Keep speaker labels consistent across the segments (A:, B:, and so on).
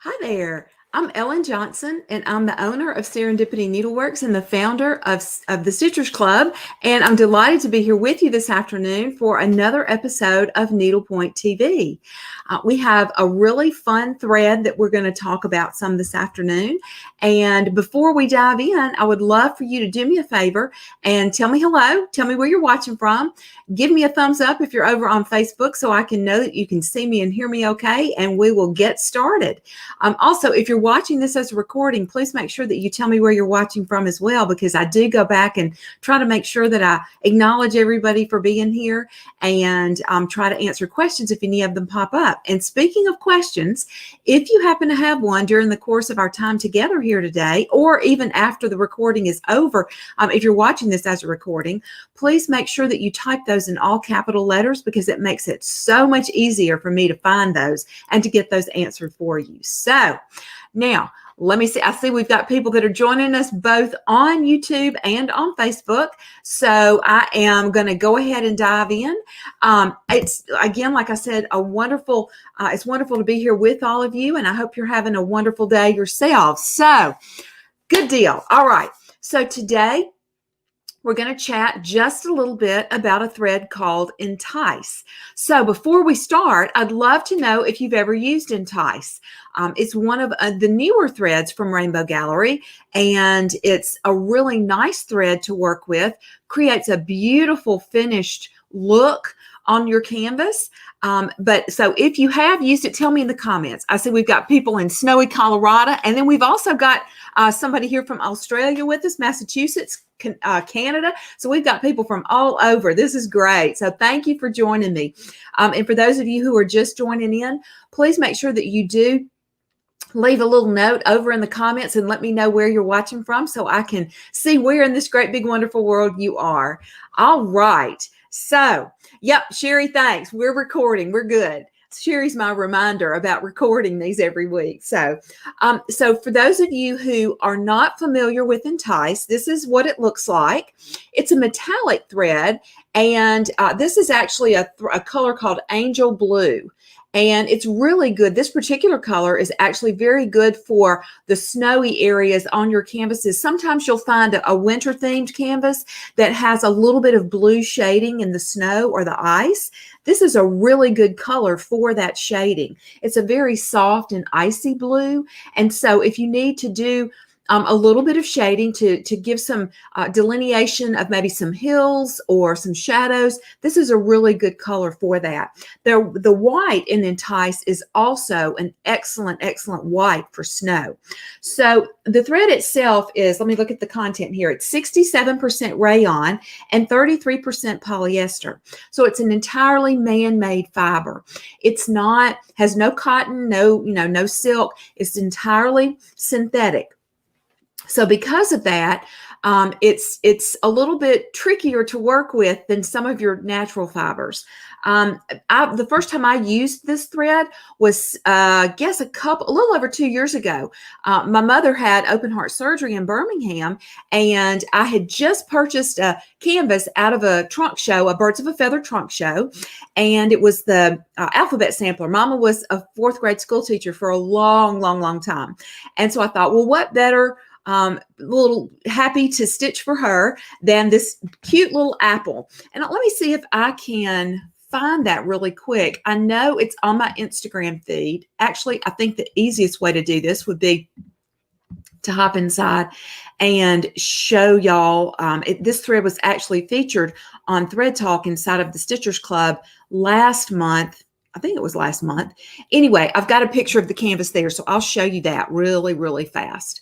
A: Hi there. I'm Ellen Johnson, and I'm the owner of Serendipity Needleworks and the founder of the Stitchers Club. And I'm delighted to be here with you this afternoon for another episode of Needlepoint TV. We have a really fun thread that we're going to talk about some this afternoon. And before we dive in, I would love for you to do me a favor and tell me hello, tell me where you're watching from. Give me a thumbs up if you're over on Facebook so I can know that you can see me and hear me okay, and we will get started. Also, if you're watching this as a recording, please make sure that you tell me where you're watching from as well, because I do go back and try to make sure that I acknowledge everybody for being here and try to answer questions if any of them pop up. And speaking of questions, if you happen to have one during the course of our time together here today, or even after the recording is over, if you're watching this as a recording, please make sure that you type those in all capital letters, because it makes it so much easier for me to find those and to get those answered for you. So now, let me see. I see we've got people that are joining us both on YouTube and on Facebook. So I am going to go ahead and dive in. It's, again, like I said, it's wonderful to be here with all of you, and I hope you're having a wonderful day yourselves. So, good deal. All right. So today, we're going to chat just a little bit about a thread called Entice. So before we start, I'd love to know if you've ever used Entice. It's one of the newer threads from Rainbow Gallery, and it's a really nice thread to work with. Creates a beautiful finished look on your canvas. But so if you have used it, tell me in the comments. I see we've got people in snowy Colorado, and then we've also got somebody here from Australia with us, Massachusetts, Canada. So we've got people from all over. This is great. So thank you for joining me. And for those of you who are just joining in, please make sure that you do leave a little note over in the comments and let me know where you're watching from so I can see where in this great, big, wonderful world you are. All right. So, yep, Sherry, thanks. We're recording. We're good. Sherry's my reminder about recording these every week. So for those of you who are not familiar with Entice, this is what it looks like. It's a metallic thread, and this is actually a color called Angel Blue. And it's really good. This particular color is actually very good for the snowy areas on your canvases. Sometimes you'll find a winter themed canvas that has a little bit of blue shading in the snow or the ice. This is a really good color for that shading. It's a very soft and icy blue. And so if you need to do a little bit of shading to give some delineation of maybe some hills or some shadows, this is a really good color for that. The white in Entice is also an excellent, excellent white for snow. So the thread itself is, let me look at the content here. It's 67% rayon and 33% polyester. So it's an entirely man-made fiber. It's not, has no cotton, no silk. It's entirely synthetic. So because of that, it's a little bit trickier to work with than some of your natural fibers. The first time I used this thread was, I guess, a little over 2 years ago. My mother had open heart surgery in Birmingham, and I had just purchased a canvas out of a trunk show, a Birds of a Feather trunk show, and it was the alphabet sampler. Mama was a fourth grade school teacher for a long, long, long time. And so I thought, well, what better little happy to stitch for her than this cute little apple. And let me see if I can find that really quick. I know it's on my Instagram feed. Actually, I think the easiest way to do this would be to hop inside and show y'all. This thread was actually featured on Thread Talk inside of the Stitchers Club last month. I think it was last month. Anyway, I've got a picture of the canvas there, so I'll show you that really, really fast.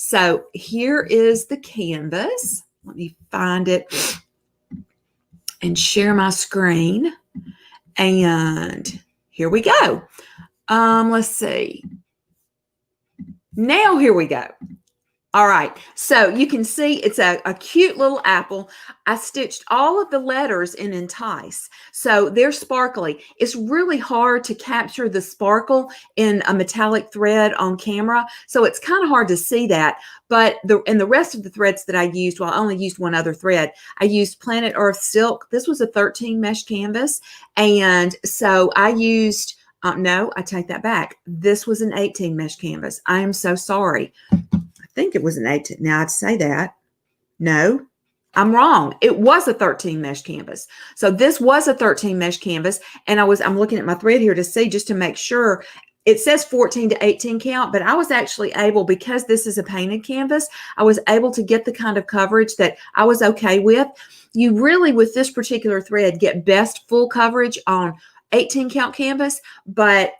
A: So here is the canvas. Let me find it and share my screen. And here we go. Let's see. Now here we go. All right, so you can see it's a cute little apple. I stitched all of the letters in Entice, so they're sparkly. It's really hard to capture the sparkle in a metallic thread on camera, so it's kind of hard to see that. But in the rest of the threads that I used, well, I only used one other thread. I used Planet Earth Silk. This was a 13 mesh canvas, and so I used No, I take that back. This was an 18 mesh canvas. I am so sorry. I think it was an 18. Now I'd say that. No, I'm wrong. It was a 13 mesh canvas. So this was a 13 mesh canvas. And I'm looking at my thread here to see, just to make sure. It says 14 to 18 count, but I was actually able, because this is a painted canvas, I was able to get the kind of coverage that I was okay with. You really, with this particular thread, get best full coverage on 18 count canvas. But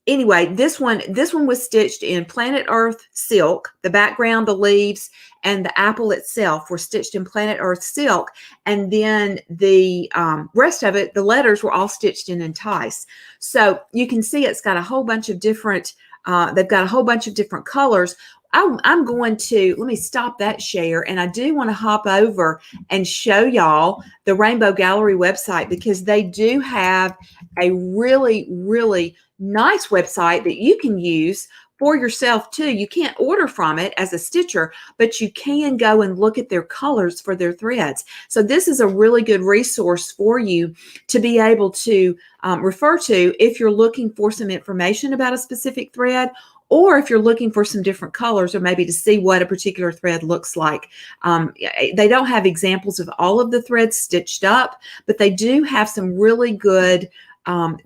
A: anyway, this one was stitched in Planet Earth silk. The background, the leaves, and the apple itself were stitched in Planet Earth silk. And then the rest of it, the letters, were all stitched in Entice. So you can see it's got a whole bunch of different, they've got a whole bunch of different colors. I'm going to, let me stop that share. And I do want to hop over and show y'all the Rainbow Gallery website, because they do have a really, really nice website that you can use for yourself too. You can't order from it as a stitcher, but you can go and look at their colors for their threads. So this is a really good resource for you to be able to refer to if you're looking for some information about a specific thread, or if you're looking for some different colors, or maybe to see what a particular thread looks like. They don't have examples of all of the threads stitched up, but they do have some really good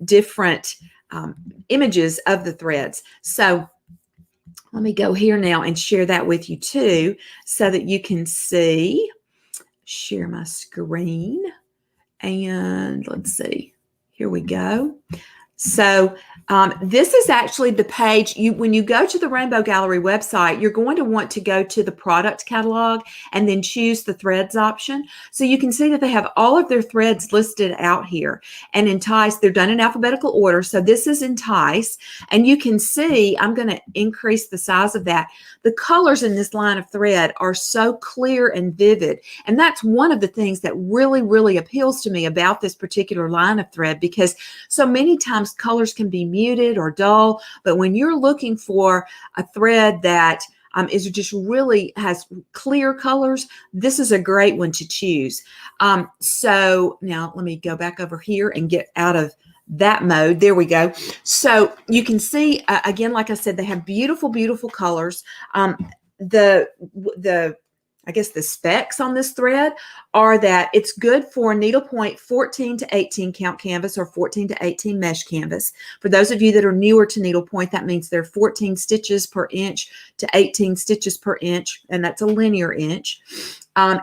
A: different images of the threads. So let me go here now and share that with you too, so that you can see. Share my screen, and let's see. Here we go. So this is actually the page. When you go to the Rainbow Gallery website, you're going to want to go to the product catalog and then choose the threads option. So you can see that they have all of their threads listed out here. And Entice, they're done in alphabetical order. So this is Entice. And you can see, I'm going to increase the size of that. The colors in this line of thread are so clear and vivid. And that's one of the things that really, really appeals to me about this particular line of thread, because so many times colors can be muted or dull, but when you're looking for a thread that is just really has clear colors, this is a great one to choose. So now let me go back over here and get out of that mode. There we go. So you can see, again, like I said, they have beautiful, beautiful colors. I guess the specs on this thread are that it's good for needlepoint 14 to 18 count canvas, or 14 to 18 mesh canvas. For those of you that are newer to needlepoint, that means they're 14 stitches per inch to 18 stitches per inch, and that's a linear inch.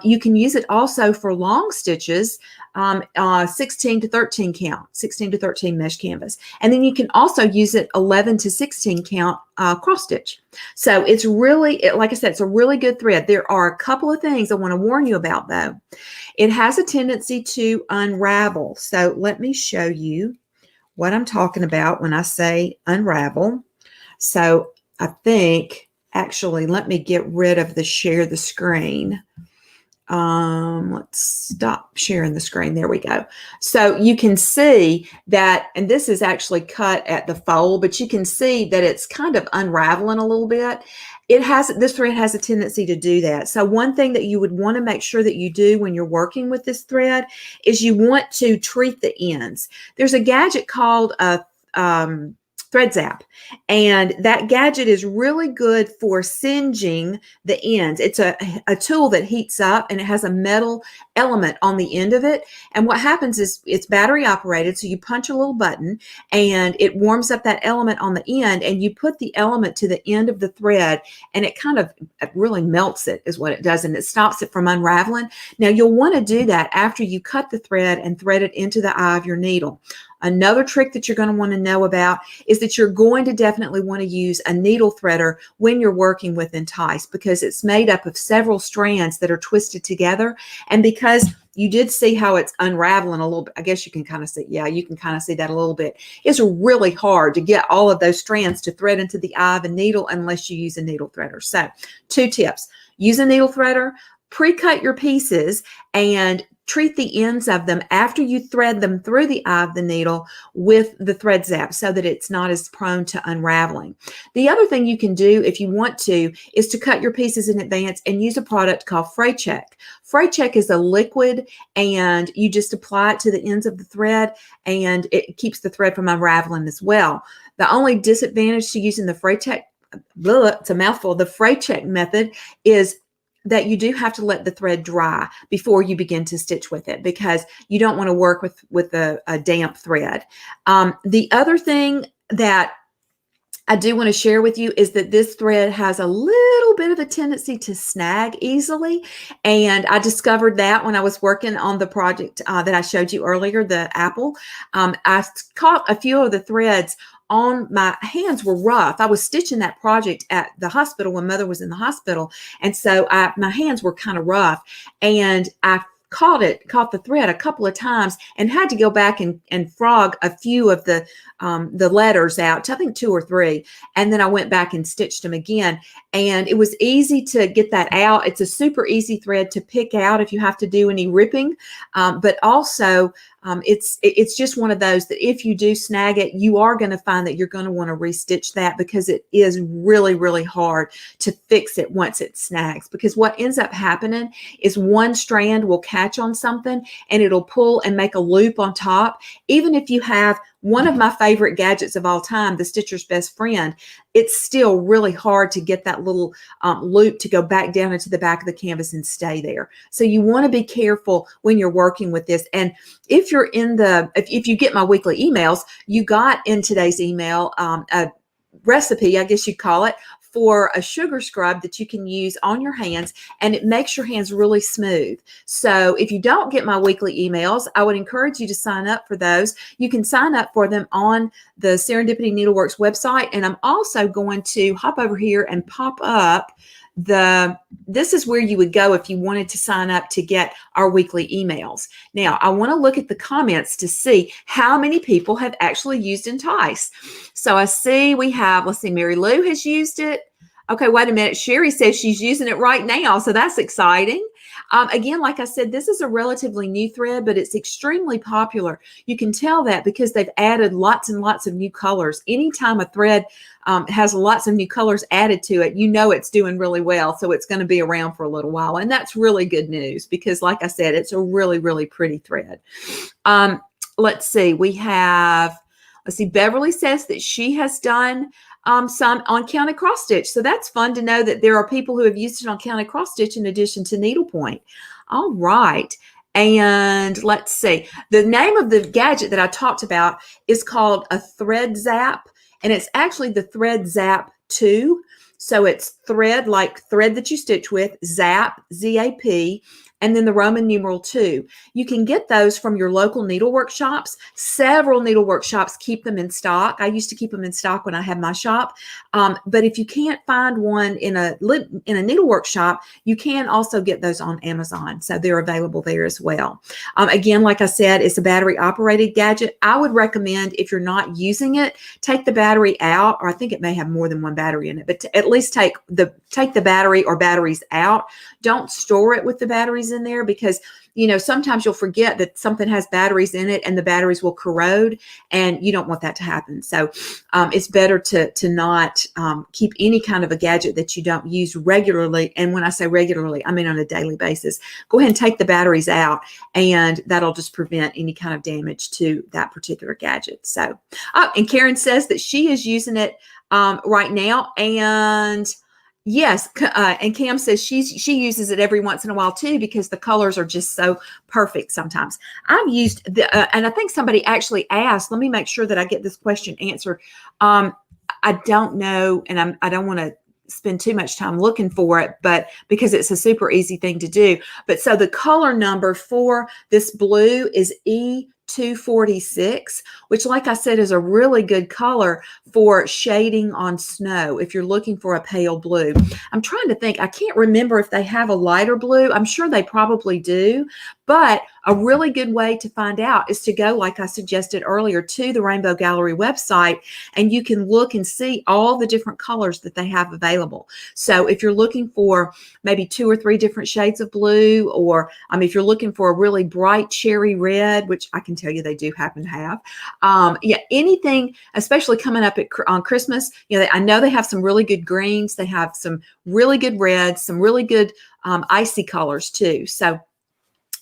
A: You can use it also for long stitches, 16 to 13 count, 16 to 13 mesh canvas. And then you can also use it 11 to 16 count cross stitch. So it's really, like I said, it's a really good thread. There are a couple of things I want to warn you about though. It has a tendency to unravel. So let me show you what I'm talking about when I say unravel. So I think, actually, let me get rid of the share the screen. Let's stop sharing the screen. There we go. So you can see that, and this is actually cut at the fold, but you can see that it's kind of unraveling a little bit. This thread has a tendency to do that. So one thing that you would want to make sure that you do when you're working with this thread is you want to treat the ends. There's a gadget called a Thread Zap, and that gadget is really good for singeing the ends. It's a tool that heats up, and it has a metal element on the end of it. And what happens is it's battery operated, so you punch a little button and it warms up that element on the end, and you put the element to the end of the thread, and it really melts it is what it does, and it stops it from unraveling. Now you'll want to do that after you cut the thread and thread it into the eye of your needle. Another trick that you're going to want to know about is that you're going to definitely want to use a needle threader when you're working with Entice, because it's made up of several strands that are twisted together. And because you did see how it's unraveling a little bit, I guess you can kind of see, yeah, you can kind of see that a little bit. It's really hard to get all of those strands to thread into the eye of a needle unless you use a needle threader. So 2 tips: use a needle threader, pre-cut your pieces, and treat the ends of them after you thread them through the eye of the needle with the thread zap so that it's not as prone to unraveling. The other thing you can do if you want to is to cut your pieces in advance and use a product called Fray Check. Fray Check is a liquid, and you just apply it to the ends of the thread, and it keeps the thread from unraveling as well. The only disadvantage to using the Fray Check, it's a mouthful, the Fray Check method is that you do have to let the thread dry before you begin to stitch with it, because you don't want to work with a damp thread. The other thing that I do want to share with you is that this thread has a little bit of a tendency to snag easily. And I discovered that when I was working on the project that I showed you earlier, the apple. I caught a few of the threads on my hands were rough. I was stitching that project at the hospital when Mother was in the hospital. And so my hands were kind of rough, and I caught the thread a couple of times and had to go back and frog a few of the letters out, I think 2 or 3. And then I went back and stitched them again. And it was easy to get that out. It's a super easy thread to pick out if you have to do any ripping. But also it's just one of those that if you do snag it, you are going to find that you're going to want to restitch that, because it is really, really hard to fix it once it snags. Because what ends up happening is one strand will catch on something and it'll pull and make a loop on top. Even if you have one of my favorite gadgets of all time, the Stitcher's Best Friend, it's still really hard to get that little loop to go back down into the back of the canvas and stay there. So you want to be careful when you're working with this. And if you're if you get my weekly emails, you got in today's email a recipe, I guess you'd call it, for a sugar scrub that you can use on your hands, and it makes your hands really smooth. So if you don't get my weekly emails, I would encourage you to sign up for those. You can sign up for them on the Serendipity Needleworks website, and I'm also going to hop over here and pop up this is where you would go if you wanted to sign up to get our weekly emails. Now, I want to look at the comments to see how many people have actually used Entice. So I see we have, let's see, Mary Lou has used it. Okay, wait a minute. Sherry says she's using it right now, so that's exciting. Again, like I said, this is a relatively new thread, but it's extremely popular. You can tell that because they've added lots and lots of new colors. Anytime a thread has lots of new colors added to it, you know it's doing really well, so it's going to be around for a little while. And that's really good news because, like I said, it's a really, really pretty thread. Let's see. Let's see, Beverly says that she has done some on counted cross stitch. So that's fun to know that there are people who have used it on counted cross stitch in addition to needlepoint. All right. And let's see, the name of the gadget that I talked about is called a thread zap, and it's actually the thread zap 2. So it's thread, like thread that you stitch with, zap, Z-A-P, and then the Roman numeral 2. You can get those from your local needlework shops. Several needlework shops keep them in stock. I used to keep them in stock when I had my shop. But if you can't find one in a needlework shop, you can also get those on Amazon. So they're available there as well. Again, like I said, it's a battery operated gadget. I would recommend, if you're not using it, take the battery out, or I think it may have more than one battery in it, but at least take the battery or batteries out. Don't store it with the batteries in there, because sometimes you'll forget that something has batteries in it and the batteries will corrode, and you don't want that to happen. So it's better to not keep any kind of a gadget that you don't use regularly. And when I say regularly, I mean on a daily basis. Go ahead and take the batteries out, and that'll just prevent any kind of damage to that particular gadget. So, and Karen says that she is using it right now, and yes, and Cam says she uses it every once in a while too, because the colors are just so perfect sometimes. I've used and I think somebody actually asked, let me make sure that I get this question answered. I don't know, and I don't want to spend too much time looking for it, but because it's a super easy thing to do. But so the color number for this blue is E246, which, like I said, is a really good color for shading on snow if you're looking for a pale blue. I'm trying to think. I can't remember if they have a lighter blue. I'm sure they probably do, but a really good way to find out is to go, like I suggested earlier, to the Rainbow Gallery website, and you can look and see all the different colors that they have available. So if you're looking for maybe 2 or 3 different shades of blue, or if you're looking for a really bright cherry red, which I can tell you they do happen to have, yeah, anything, especially coming up on Christmas, I know they have some really good greens. They have some really good reds, some really good icy colors too. So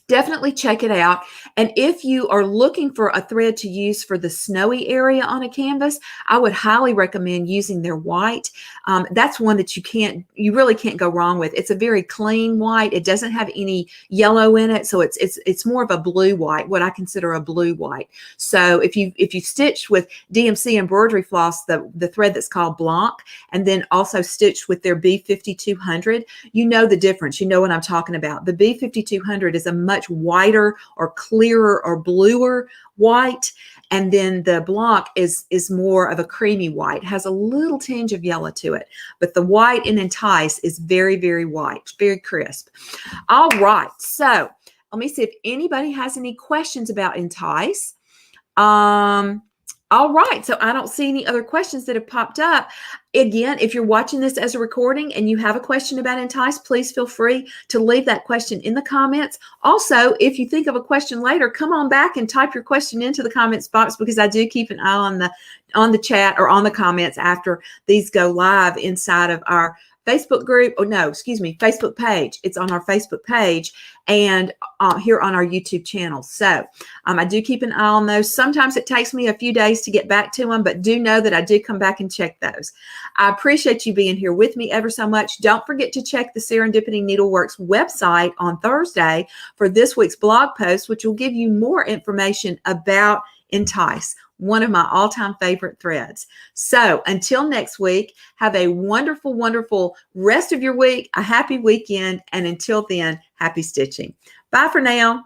A: definitely check it out. And if you are looking for a thread to use for the snowy area on a canvas, I would highly recommend using their white. That's one that you really can't go wrong with. It's a very clean white. It doesn't have any yellow in it, so it's more of a blue white, what I consider a blue white. So if you stitched with DMC embroidery floss, the thread that's called Blanc, and then also stitched with their B5200, you know the difference. You know what I'm talking about. The B5200 is a much whiter or clearer or bluer white, and then the Blanc is more of a creamy white, has a little tinge of yellow to it, but the white in Entice is very, very white, very crisp. All right, so let me see if anybody has any questions about Entice. All right, so I don't see any other questions that have popped up. Again, if you're watching this as a recording and you have a question about Entice, please feel free to leave that question in the comments. Also, if you think of a question later, come on back and type your question into the comments box, because I do keep an eye on the chat or on the comments after these go live inside of our Facebook group. Oh, no, excuse me, Facebook page. It's on our Facebook page and here on our YouTube channel. So I do keep an eye on those. Sometimes it takes me a few days to get back to them, but do know that I do come back and check those. I appreciate you being here with me ever so much. Don't forget to check the Serendipity Needleworks website on Thursday for this week's blog post, which will give you more information about Entice, one of my all-time favorite threads. So until next week, have a wonderful, wonderful rest of your week, a happy weekend, and until then, happy stitching. Bye for now.